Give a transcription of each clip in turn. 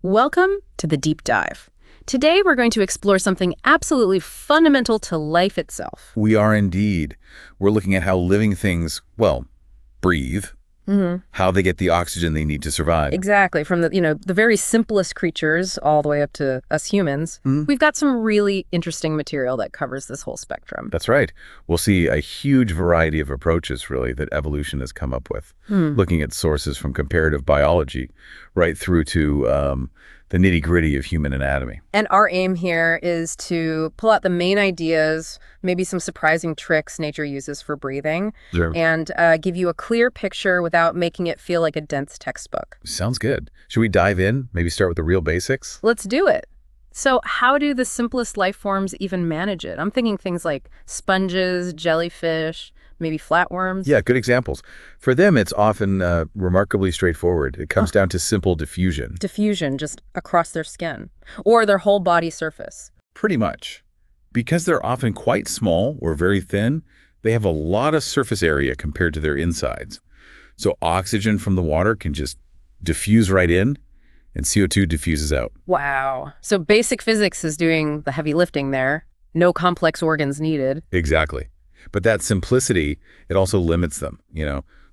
Welcome to the Deep Dive. Today we're going to explore something absolutely fundamental to life itself. We are indeed. We're looking at how living things, well, breathe, how they get the oxygen they need to survive. Exactly. From the very simplest creatures all the way up to us humans, we've got some really interesting material that covers this whole spectrum. That's right. We'll see a huge variety of approaches, really, that evolution has come up with, looking at sources from comparative biology right through to the nitty-gritty of human anatomy. And our aim here is to pull out the main ideas, maybe some surprising tricks nature uses for breathing, Sure. and give you a clear picture without making it feel like a dense textbook. Sounds good. Should we dive in? Maybe start with the real basics? Let's do it. So how do the simplest life forms even manage it? I'm thinking things like sponges, jellyfish, maybe flatworms. Yeah, good examples. For them, it's often remarkably straightforward. It comes down to simple diffusion. Diffusion just across their skin or their whole body surface. Pretty much. Because they're often quite small or very thin, they have a lot of surface area compared to their insides. So oxygen from the water can just diffuse right in, and CO2 diffuses out. Wow. So basic physics is doing the heavy lifting there. No complex organs needed. Exactly. But that simplicity, it also limits them,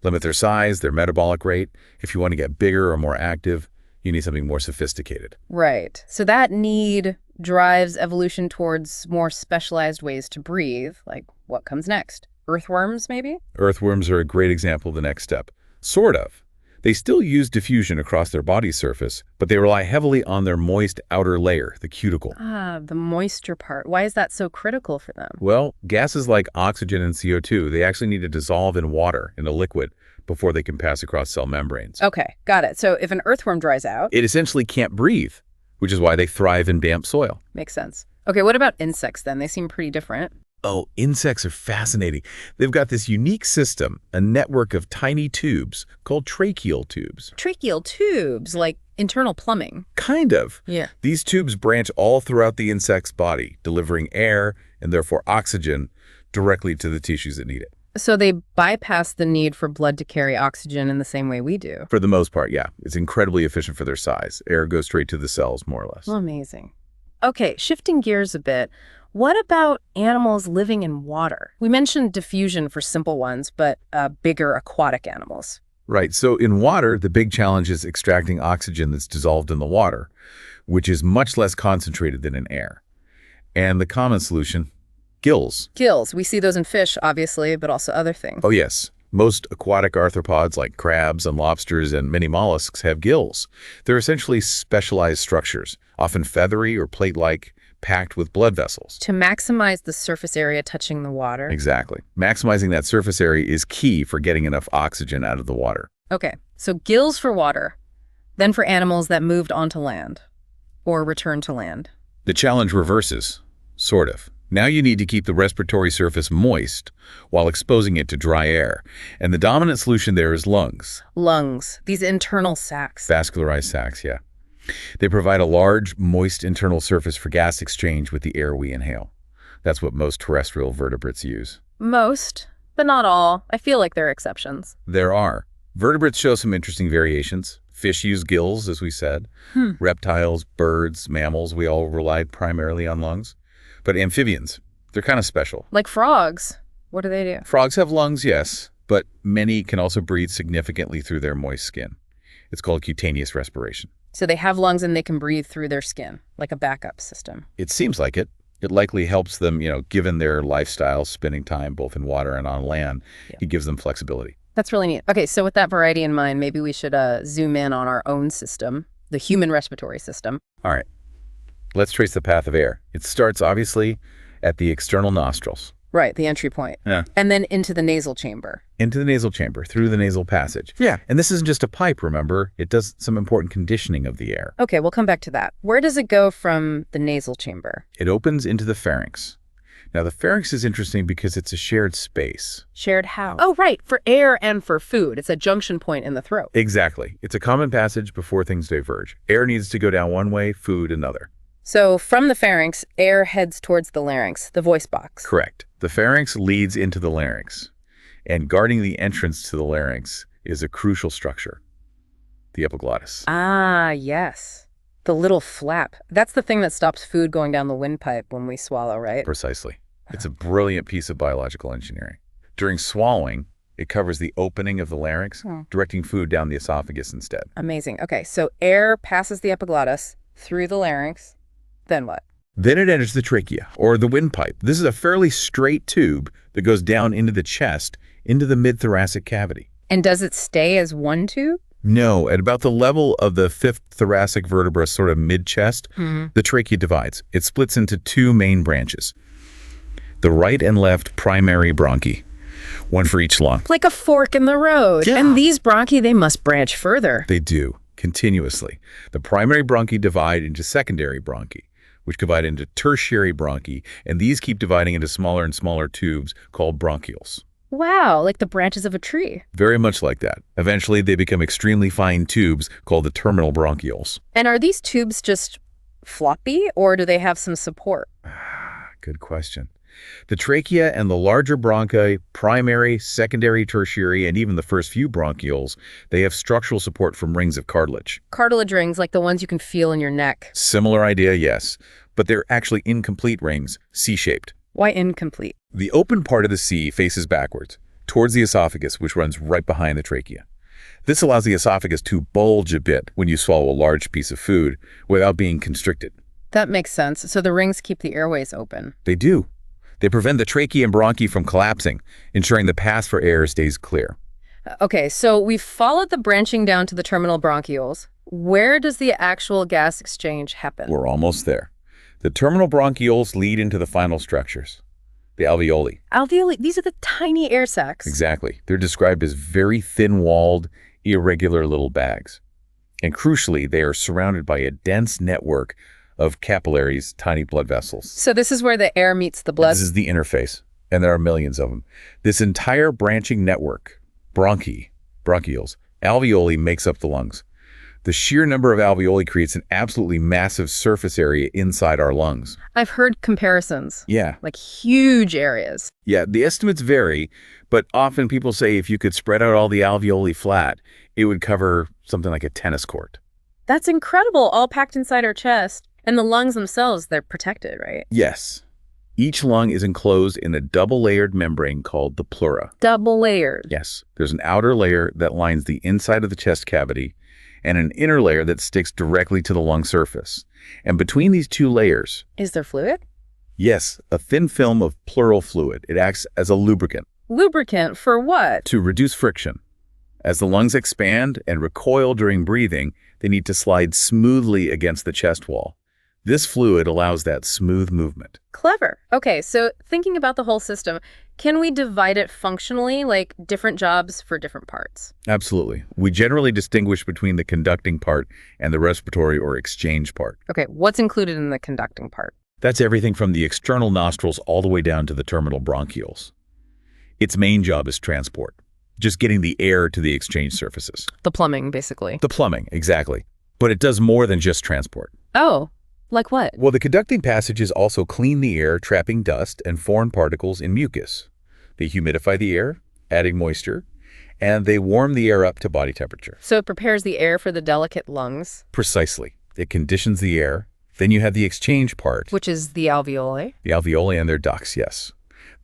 limit their size, their metabolic rate. If you want to get bigger or more active, you need something more sophisticated. Right. So that need drives evolution towards more specialized ways to breathe. Like what comes next? Earthworms, maybe? Earthworms are a great example of the next step. Sort of. They still use diffusion across their body surface, but they rely heavily on their moist outer layer, the cuticle. Ah, the moisture part. Why is that so critical for them? Well, gases like oxygen and CO2, they actually need to dissolve in water, in a liquid, before they can pass across cell membranes. Okay, got it. So if an earthworm dries out... It essentially can't breathe, which is why they thrive in damp soil. Makes sense. Okay, what about insects then? They seem pretty different. Oh, insects are fascinating. They've got this unique system, a network of tiny tubes called tracheal tubes. Tracheal tubes, like internal plumbing. Kind of. Yeah. These tubes branch all throughout the insect's body, delivering air and therefore oxygen directly to the tissues that need it. So they bypass the need for blood to carry oxygen in the same way we do. For the most part, yeah. It's incredibly efficient for their size. Air goes straight to the cells, more or less. Amazing. Okay, shifting gears a bit. What about animals living in water? We mentioned diffusion for simple ones, but bigger aquatic animals. Right. So in water, the big challenge is extracting oxygen that's dissolved in the water, which is much less concentrated than in air. And the common solution, gills. Gills. We see those in fish, obviously, but also other things. Oh, yes. Most aquatic arthropods like crabs and lobsters and many mollusks have gills. They're essentially specialized structures, often feathery or plate-like, packed with blood vessels. To maximize the surface area touching the water. Exactly. Maximizing that surface area is key for getting enough oxygen out of the water. Okay, so gills for water, then for animals that moved onto land or returned to land. The challenge reverses, sort of. Now you need to keep the respiratory surface moist while exposing it to dry air. And the dominant solution there is lungs. Lungs, these internal sacs. Vascularized sacs, yeah. They provide a large, moist internal surface for gas exchange with the air we inhale. That's what most terrestrial vertebrates use. Most, but not all. I feel like there are exceptions. There are. Vertebrates show some interesting variations. Fish use gills, as we said. Reptiles, birds, mammals, we all relied primarily on lungs. But amphibians, they're kind of special. Like frogs. What do they do? Frogs have lungs, yes, but many can also breathe significantly through their moist skin. It's called cutaneous respiration. So they have lungs and they can breathe through their skin, like a backup system. It seems like it. It likely helps them, given their lifestyle, spending time both in water and on land. Yeah. It gives them flexibility. That's really neat. Okay, so with that variety in mind, maybe we should zoom in on our own system, the human respiratory system. All right. Let's trace the path of air. It starts, obviously, at the external nostrils. Right, the entry point. Yeah. And then into the nasal chamber. Into the nasal chamber, through the nasal passage. Yeah. And this isn't just a pipe, remember? It does some important conditioning of the air. Okay, we'll come back to that. Where does it go from the nasal chamber? It opens into the pharynx. Now, the pharynx is interesting because it's a shared space. Shared how? Oh, right, for air and for food. It's a junction point in the throat. Exactly. It's a common passage before things diverge. Air needs to go down one way, food another. So from the pharynx, air heads towards the larynx, the voice box. Correct. The pharynx leads into the larynx, and guarding the entrance to the larynx is a crucial structure, the epiglottis. Ah, yes. The little flap. That's the thing that stops food going down the windpipe when we swallow, right? Precisely. It's a brilliant piece of biological engineering. During swallowing, it covers the opening of the larynx, directing food down the esophagus instead. Amazing. Okay, so air passes the epiglottis through the larynx. Then what? Then it enters the trachea, or the windpipe. This is a fairly straight tube that goes down into the chest, into the mid-thoracic cavity. And does it stay as one tube? No, at about the level of the fifth thoracic vertebra, sort of mid-chest, the trachea divides. It splits into two main branches, the right and left primary bronchi, one for each lung. Like a fork in the road. Yeah. And these bronchi, they must branch further. They do, continuously. The primary bronchi divide into secondary bronchi, which divide into tertiary bronchi, and these keep dividing into smaller and smaller tubes called bronchioles. Wow, like the branches of a tree. Very much like that. Eventually, they become extremely fine tubes called the terminal bronchioles. And are these tubes just floppy, or do they have some support? Good question. The trachea and the larger bronchi, primary, secondary, tertiary, and even the first few bronchioles, they have structural support from rings of cartilage. Cartilage rings, like the ones you can feel in your neck. Similar idea, yes, but they're actually incomplete rings, C-shaped. Why incomplete? The open part of the C faces backwards, towards the esophagus, which runs right behind the trachea. This allows the esophagus to bulge a bit when you swallow a large piece of food without being constricted. That makes sense. So the rings keep the airways open. They do. They prevent the trachea and bronchi from collapsing, ensuring the path for air stays clear. Okay, so we've followed the branching down to the terminal bronchioles. Where does the actual gas exchange happen? We're almost there. The terminal bronchioles lead into the final structures, the alveoli. Alveoli, these are the tiny air sacs. Exactly. They're described as very thin-walled, irregular little bags. And crucially, they are surrounded by a dense network of capillaries, tiny blood vessels. So this is where the air meets the blood? This is the interface, and there are millions of them. This entire branching network, bronchioles, alveoli, makes up the lungs. The sheer number of alveoli creates an absolutely massive surface area inside our lungs. I've heard comparisons. Yeah. Like huge areas. Yeah, the estimates vary, but often people say if you could spread out all the alveoli flat, it would cover something like a tennis court. That's incredible, all packed inside our chest. And the lungs themselves, they're protected, right? Yes. Each lung is enclosed in a double-layered membrane called the pleura. Double layered. Yes. There's an outer layer that lines the inside of the chest cavity and an inner layer that sticks directly to the lung surface. And between these two layers... Is there fluid? Yes, a thin film of pleural fluid. It acts as a lubricant. Lubricant for what? To reduce friction. As the lungs expand and recoil during breathing, they need to slide smoothly against the chest wall. This fluid allows that smooth movement. Clever. Okay, so thinking about the whole system, can we divide it functionally, like different jobs for different parts? Absolutely. We generally distinguish between the conducting part and the respiratory or exchange part. Okay, what's included in the conducting part? That's everything from the external nostrils all the way down to the terminal bronchioles. Its main job is transport, just getting the air to the exchange surfaces. The plumbing, basically. The plumbing, exactly. But it does more than just transport. Oh. Like what? Well, the conducting passages also clean the air, trapping dust and foreign particles in mucus. They humidify the air, adding moisture, and they warm the air up to body temperature. So it prepares the air for the delicate lungs? Precisely. It conditions the air. Then you have the exchange part. Which is the alveoli? The alveoli and their ducts, yes.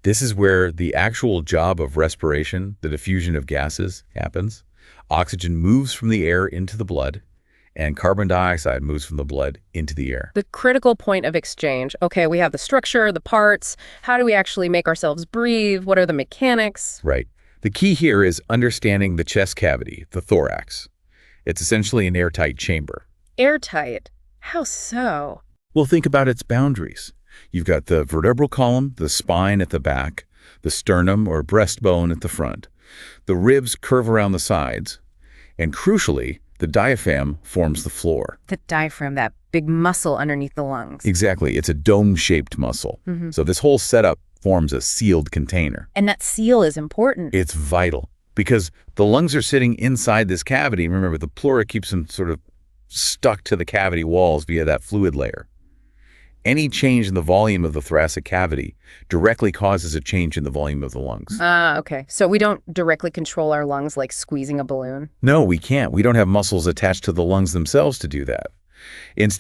This is where the actual job of respiration, the diffusion of gases, happens. Oxygen moves from the air into the blood, and carbon dioxide moves from the blood into the air. The critical point of exchange. Okay, we have the structure, the parts. How do we actually make ourselves breathe? What are the mechanics? Right. The key here is understanding the chest cavity, the thorax. It's essentially an airtight chamber. Airtight? How so? Well, think about its boundaries. You've got the vertebral column, the spine at the back, the sternum or breastbone at the front. The ribs curve around the sides, and crucially, the diaphragm forms the floor. The diaphragm, that big muscle underneath the lungs. Exactly. It's a dome-shaped muscle. So this whole setup forms a sealed container. And that seal is important. It's vital because the lungs are sitting inside this cavity. Remember, the pleura keeps them sort of stuck to the cavity walls via that fluid layer. Any change in the volume of the thoracic cavity directly causes a change in the volume of the lungs. Okay. So we don't directly control our lungs like squeezing a balloon? No, we can't. We don't have muscles attached to the lungs themselves to do that. Instead